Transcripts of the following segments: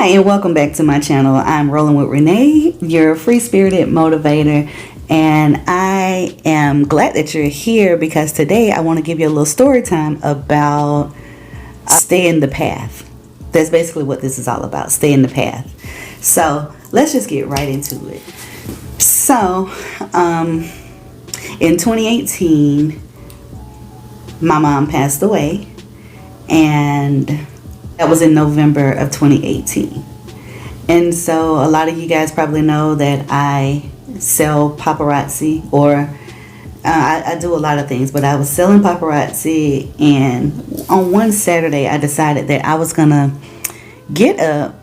Hi, and welcome back to my channel. I'm Rolling with Renee, your free-spirited motivator, and I am glad that you're here because today I want to give you a little story time about staying the path. That's basically what this is all about, staying the path. So let's just get right into it. So in 2018, my mom passed away, and that was in November of 2018. And so a lot of you guys probably know that I sell paparazzi, or I do a lot of things, but I was selling paparazzi, and on one Saturday I decided that I was gonna get up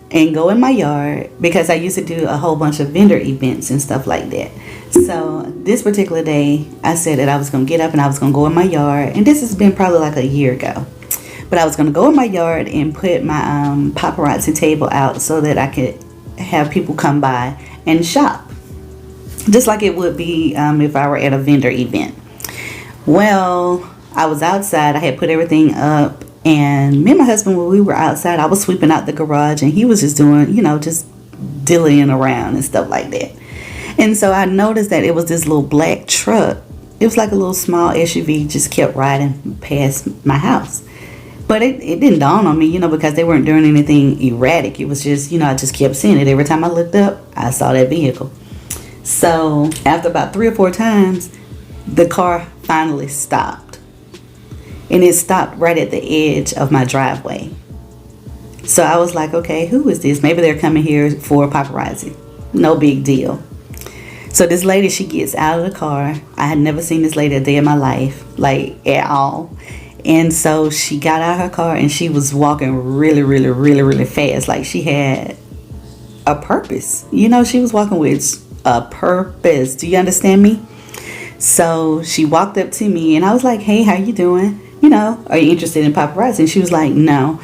and go in my yard because I used to do a whole bunch of vendor events and stuff like that. So this particular day I said that I was gonna get up and I was gonna go in my yard, and this has been probably like a year ago. But I was going to go in my yard and put my paparazzi table out so that I could have people come by and shop. Just like it would be if I were at a vendor event. Well, I was outside. I had put everything up. And me and my husband, when we were outside, I was sweeping out the garage. And he was just doing, just dillying around and stuff like that. And so I noticed that it was this little black truck. It was like a little small SUV, just kept riding past my house. But it didn't dawn on me, because they weren't doing anything erratic. It was just, I just kept seeing it. Every time I looked up, I saw that vehicle. So after about 3 or 4 times, the car finally stopped. And it stopped right at the edge of my driveway. So I was like, okay, who is this? Maybe they're coming here for paparazzi. No big deal. So this lady, she gets out of the car. I had never seen this lady a day in my life, like at all. And so she got out of her car and she was walking really, really, really, really fast. Like she had a purpose. She was walking with a purpose. Do you understand me? So she walked up to me and I was like, hey, how you doing? Are you interested in paparazzi? And she was like, no.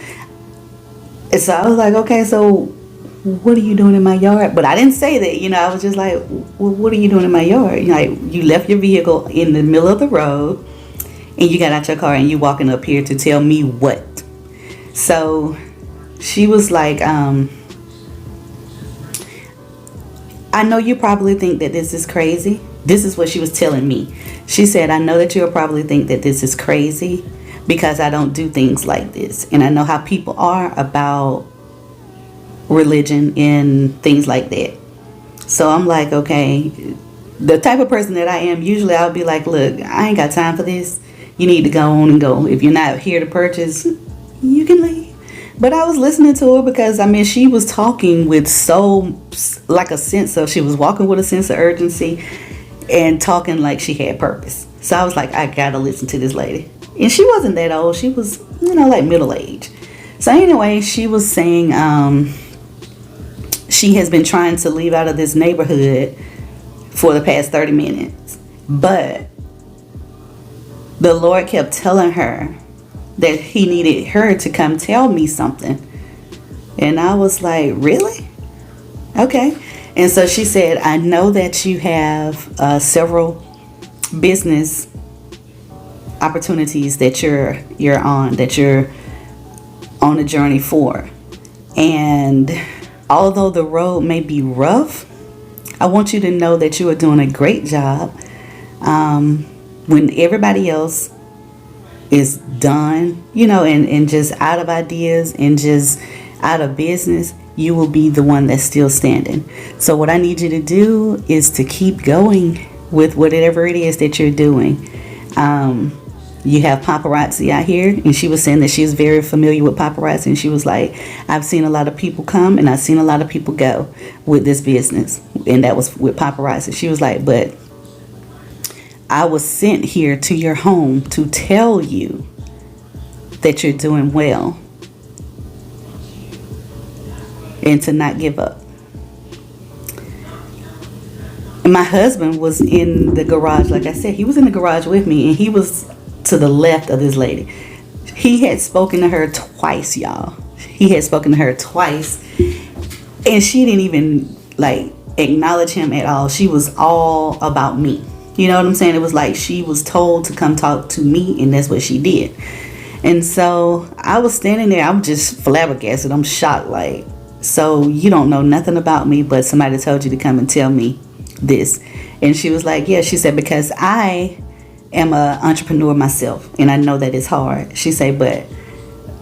And so I was like, okay, so what are you doing in my yard? But I didn't say that, I was just like, well, what are you doing in my yard? You left your vehicle in the middle of the road. And you got out your car and you walking up here to tell me what? So she was like, I know you probably think that this is crazy. This is what she was telling me. She said, I know that you'll probably think that this is crazy because I don't do things like this. And I know how people are about religion and things like that. So I'm like, okay, the type of person that I am, usually I'll be like, look, I ain't got time for this. You need to go on and go. If you're not here to purchase, you can leave. But I was listening to her because, she was talking with she was walking with a sense of urgency and talking like she had purpose. So I was like, I gotta listen to this lady. And she wasn't that old. She was, like middle age. So anyway, she was saying she has been trying to leave out of this neighborhood for the past 30 minutes. But the Lord kept telling her that he needed her to come tell me something. And I was like, really? Okay. And so she said, I know that you have several business opportunities that you're on a journey for. And although the road may be rough, I want you to know that you are doing a great job. When everybody else is done, and just out of ideas and just out of business, you will be the one that's still standing. So what I need you to do is to keep going with whatever it is that you're doing. You have paparazzi out here, and she was saying that she's very familiar with paparazzi, and she was like, I've seen a lot of people come and I've seen a lot of people go with this business, and that was with paparazzi. She was like, but I was sent here to your home to tell you that you're doing well and to not give up. And my husband was in the garage. Like I said, he was in the garage with me, and he was to the left of this lady. He had spoken to her twice, y'all. He had spoken to her twice, and she didn't even acknowledge him at all. She was all about me. You know what I'm saying? It was like she was told to come talk to me, and that's what she did. And so I was standing there. I'm just flabbergasted. I'm shocked. Like, So you don't know nothing about me, but somebody told you to come and tell me this. And she was like, yeah. She said, because I am an entrepreneur myself, and I know that it's hard. She said, but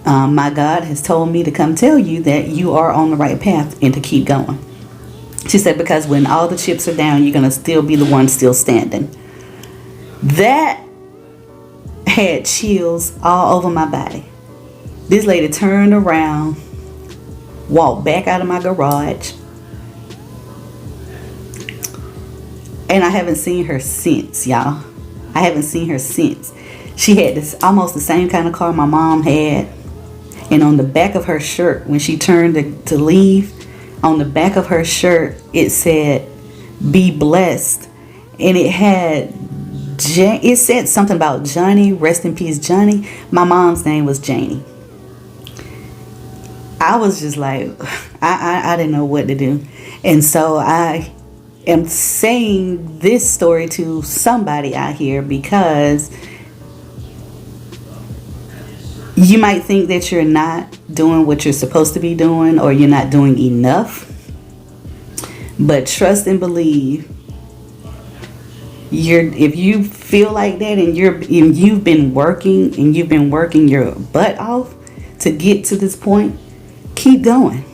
my God has told me to come tell you that you are on the right path and to keep going. She said, because when all the chips are down, you're going to still be the one still standing. That had chills all over my body. This lady turned around, walked back out of my garage, and I haven't seen her since, y'all. I haven't seen her since. She had this almost the same kind of car my mom had, and on the back of her shirt, when she turned to leave, on the back of her shirt it said, "Be blessed," and it said something about Johnny, rest in peace Johnny. My mom's name was Janie. I was just like, I didn't know what to do. And so I am saying this story to somebody out here, because you might think that you're not doing what you're supposed to be doing, or you're not doing enough. But trust and believe, if you feel like that, and you've been working your butt off to get to this point, keep going.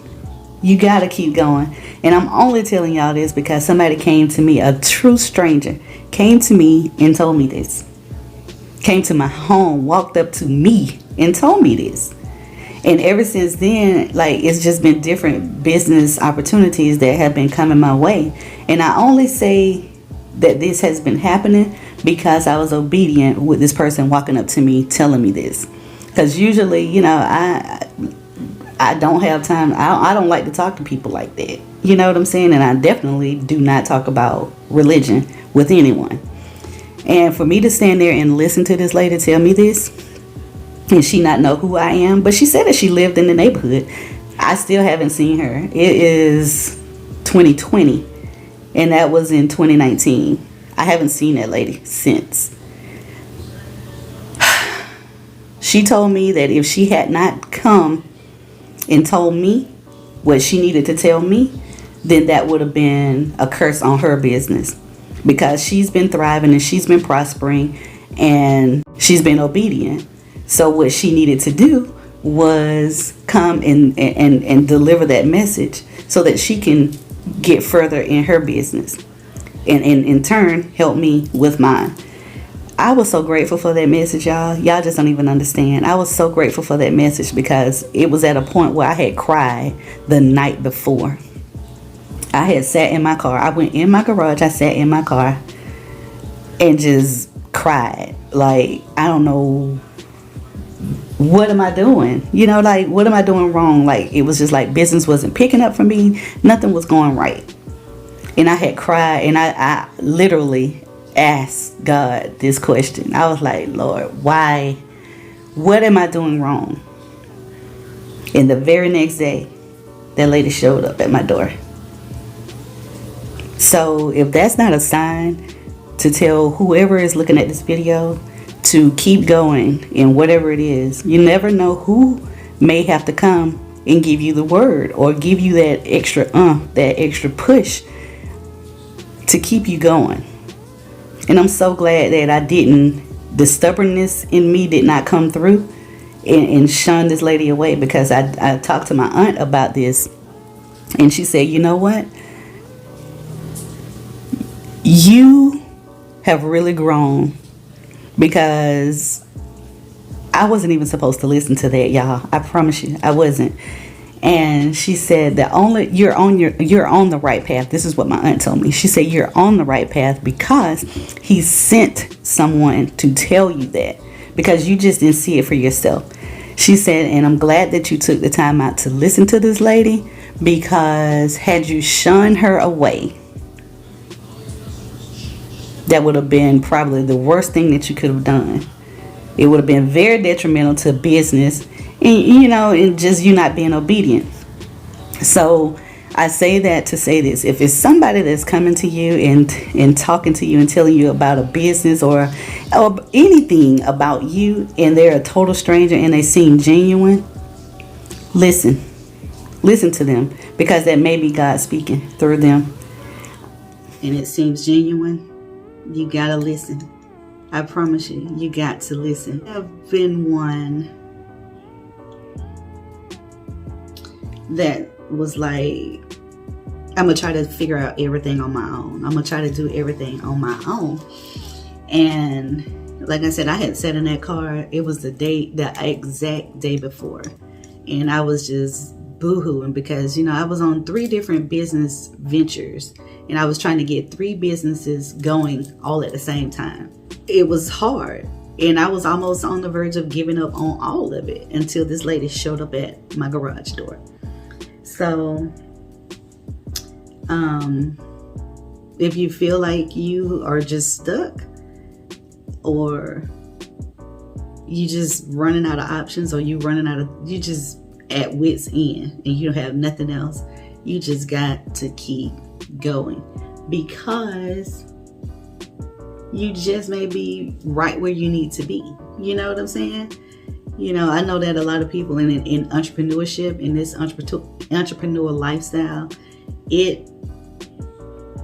You gotta keep going. And I'm only telling y'all this because somebody came to me, a true stranger came to me and told me this. Came to my home, walked up to me and told me this. And ever since then, like, it's just been different business opportunities that have been coming my way. And I only say that this has been happening because I was obedient with this person walking up to me telling me this. Because usually, I don't have time. I don't like to talk to people like that. You know what I'm saying? And I definitely do not talk about religion with anyone. And for me to stand there and listen to this lady tell me this, and she not know who I am, but she said that she lived in the neighborhood. I still haven't seen her. It is 2020, and that was in 2019. I haven't seen that lady since. She told me that if she had not come and told me what she needed to tell me, then that would have been a curse on her business, because she's been thriving and she's been prospering and she's been obedient. So what she needed to do was come and deliver that message so that she can get further in her business, and in turn help me with mine. I was so grateful for that message, y'all. Y'all just don't even understand. I was so grateful for that message because it was at a point where I had cried the night before. I had sat in my car. I went in my garage. I sat in my car and just cried. Like, I don't know, what am I doing? Like, what am I doing wrong? Like, it was just like business wasn't picking up for me. Nothing was going right. And I had cried, and I literally asked God this question. I was like, Lord, why? What am I doing wrong? And the very next day, that lady showed up at my door. So if that's not a sign to tell whoever is looking at this video to keep going in whatever it is, you never know who may have to come and give you the word, or give you that extra push to keep you going. And I'm so glad that the stubbornness in me did not come through and shun this lady away, because I talked to my aunt about this, and she said, you know what? You have really grown, because I wasn't even supposed to listen to that, y'all. I promise you, I wasn't. And she said that you're on the right path. This is what my aunt told me. She said you're on the right path because he sent someone to tell you that, because you just didn't see it for yourself. She said, and I'm glad that you took the time out to listen to this lady, because had you shunned her away, that would have been probably the worst thing that you could have done. It would have been very detrimental to business, and just you not being obedient. So I say that to say this: if it's somebody that's coming to you and talking to you and telling you about a business or anything about you, and they're a total stranger and they seem genuine, listen. listen to them, because that may be God speaking through them. And it seems genuine. You gotta listen. I promise you, you got to listen. I've been one that was like, I'm gonna try to figure out everything on my own. I'm gonna try to do everything on my own. And like I said, I had sat in that car. It was the exact day before. And I was just boo-hooing because, you know, I was on 3 different business ventures and I was trying to get 3 businesses going all at the same time. It was hard. And I was almost on the verge of giving up on all of it until this lady showed up at my garage door. So, if you feel like you are just stuck, or you just running out of options, or you just at wit's end and you don't have nothing else, you just got to keep going, because you just may be right where you need to be. You know what I'm saying? You know, I know that a lot of people in entrepreneurship, in this entrepreneur lifestyle, it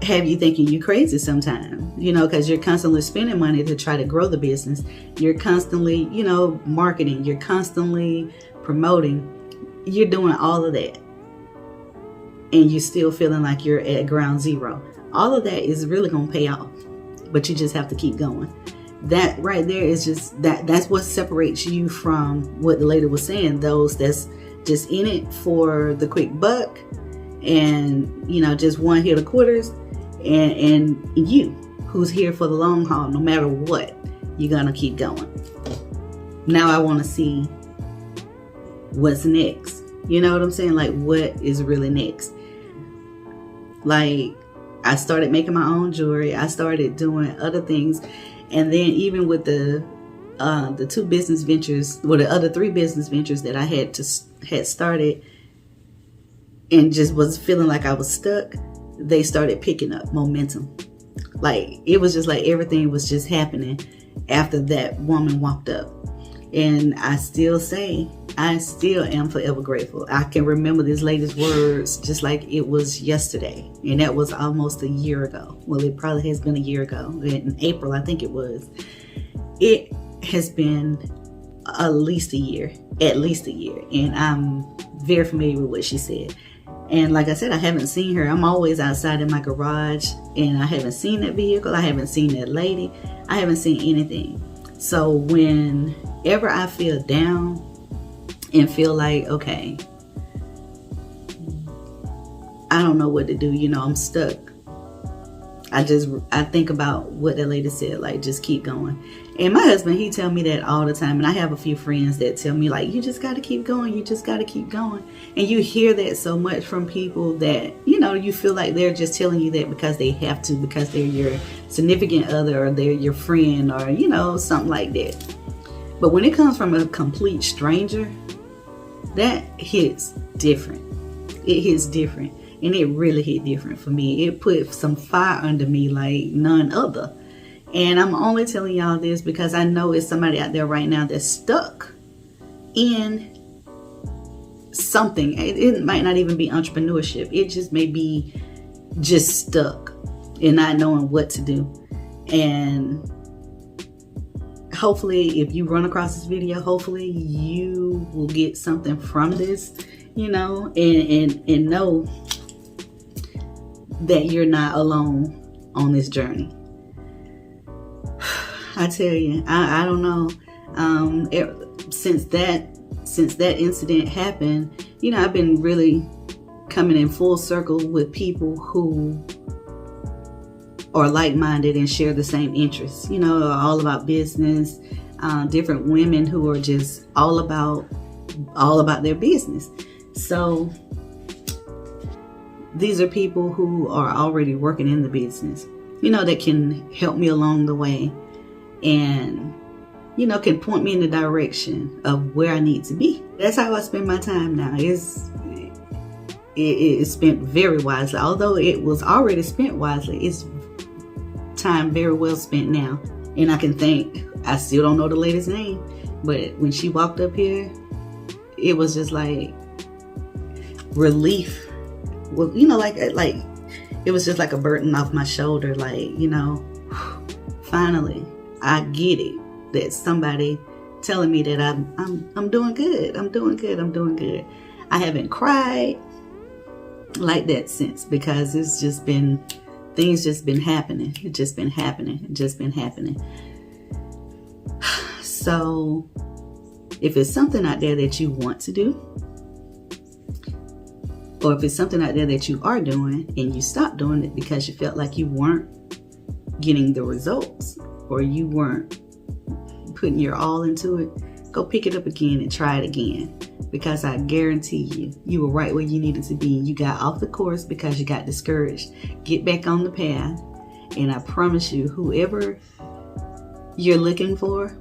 have you thinking you crazy sometimes, you know, because you're constantly spending money to try to grow the business. You're constantly, you know, marketing. You're constantly promoting. You're doing all of that. And you're still feeling like you're at ground zero. All of that is really going to pay off. But you just have to keep going. That right there is just, that's what separates you from what the lady was saying. Those that's just in it for the quick buck and, you know, just one hit of quarters. And you who's here for the long haul, no matter what, you're going to keep going. Now I want to see what's next. You know what I'm saying? Like, what is really next? Like, I started making my own jewelry. I started doing other things. And then even with the 2 business ventures, or the other 3 business ventures that I had started and just was feeling like I was stuck, they started picking up momentum. Like, it was just like everything was just happening after that woman walked up. And I still am forever grateful. I can remember this lady's words just like it was yesterday. And that was almost a year ago. Well, it probably has been a year ago. In April, I think it was. It has been at least a year. And I'm very familiar with what she said. And like I said, I haven't seen her. I'm always outside in my garage, and I haven't seen that vehicle. I haven't seen that lady. I haven't seen anything. So whenever I feel down and feel like, okay, I don't know what to do, you know, I'm stuck, I think about what that lady said, like, just keep going. And my husband, he tell me that all the time. And I have a few friends that tell me, like, you just got to keep going. You just got to keep going. And you hear that so much from people that, you know, you feel like they're just telling you that because they have to, because they're your significant other, or they're your friend, or, you know, something like that. But when it comes from a complete stranger, that hits different. It hits different. And it really hit different for me. It put some fire under me like none other. And I'm only telling y'all this because I know it's somebody out there right now that's stuck in something. It might not even be entrepreneurship. It just may be just stuck and not knowing what to do. And hopefully, if you run across this video, hopefully you will get something from this, you know, and know that you're not alone on this journey. I tell you, I don't know. Since that incident happened, you know, I've been really coming in full circle with people who are like-minded and share the same interests. You know, all about business. Different women who are just all about their business. So these are people who are already working in the business, you know, that can help me along the way and, you know, can point me in the direction of where I need to be. That's how I spend my time now. It's spent very wisely. Although it was already spent wisely, it's time very well spent now. And I can think, I still don't know the lady's name, but when she walked up here, it was just like, relief. Well, like it was just like a burden off my shoulder. Like, finally, I get it. That somebody telling me that I'm doing good. I'm doing good. I'm doing good. I haven't cried like that since, because it's just been, things just been happening. It's just been happening. It's just been happening. So if it's something out there that you want to do, or if it's something out there that you are doing and you stopped doing it because you felt like you weren't getting the results, or you weren't putting your all into it, go pick it up again and try it again. Because I guarantee you were right where you needed to be. You got off the course because you got discouraged. Get back on the path, and I promise you, whoever you're looking for,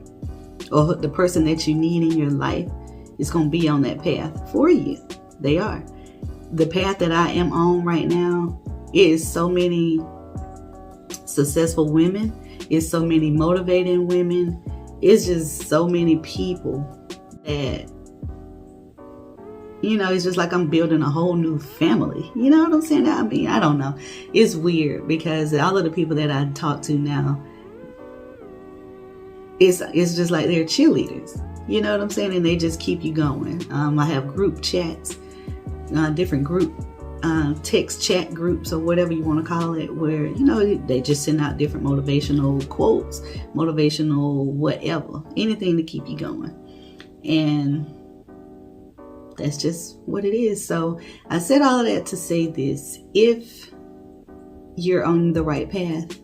or the person that you need in your life, is going to be on that path for you. They are. The path that I am on right now is so many successful women. It's so many motivating women. It's just so many people that, it's just like I'm building a whole new family. You know what I'm saying? I mean, I don't know. It's weird because all of the people that I talk to now, it's just like they're cheerleaders. You know what I'm saying? And they just keep you going. I have group chats, different group text chat groups, or whatever you want to call it, where, they just send out different motivational quotes, motivational whatever, anything to keep you going. And that's just what it is. So I said all of that to say this: if you're on the right path,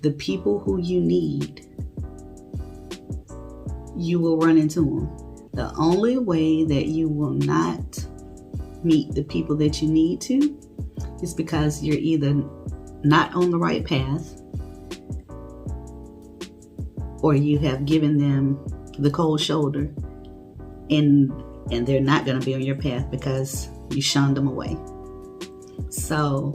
the people who you need, you will run into them. The only way that you will not meet the people that you need to is because you're either not on the right path, or you have given them the cold shoulder, and they're not going to be on your path because you shunned them away. So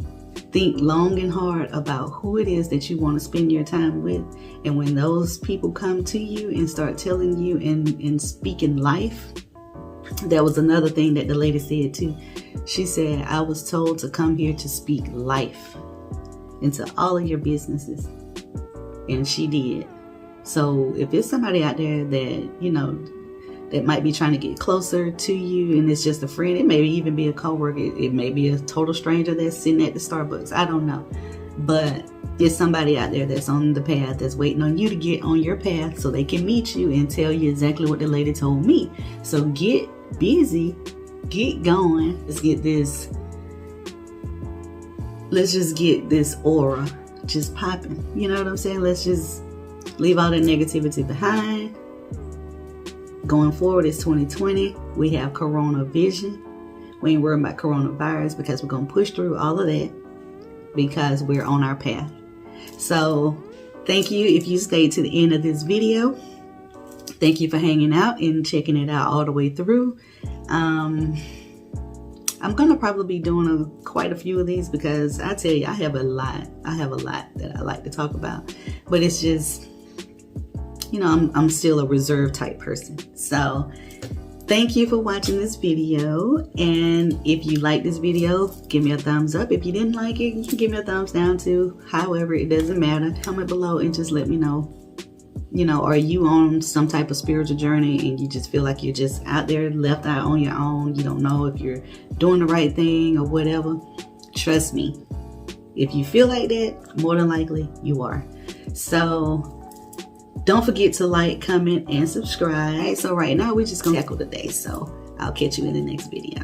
think long and hard about who it is that you want to spend your time with. And when those people come to you and start telling you and speaking life, that was another thing that the lady said too. She said, I was told to come here to speak life into all of your businesses. And she did. So if there's somebody out there that, that might be trying to get closer to you, and it's just a friend, it may even be a coworker, it may be a total stranger that's sitting at the Starbucks, I don't know. But there's somebody out there that's on the path, that's waiting on you to get on your path so they can meet you and tell you exactly what the lady told me. So get busy, get going. Let's just get this aura just popping. You know what I'm saying? Let's just leave all the negativity behind. Going forward, it's 2020. We have Corona vision. We ain't worried about coronavirus because we're going to push through all of that because we're on our path. So thank you if you stayed to the end of this video. Thank you for hanging out and checking it out all the way through. I'm going to probably be doing quite a few of these because I tell you, I have a lot that I like to talk about. But it's just, I'm still a reserved type person. So thank you for watching this video. And if you like this video, give me a thumbs up. If you didn't like it, you can give me a thumbs down too. However, it doesn't matter. Comment below and just let me know. Are you on some type of spiritual journey and you just feel like you're just out there left out on your own? You don't know if you're doing the right thing or whatever. Trust me. If you feel like that, more than likely you are. So don't forget to like, comment, and subscribe. So right now we're just going to tackle the day. So I'll catch you in the next video.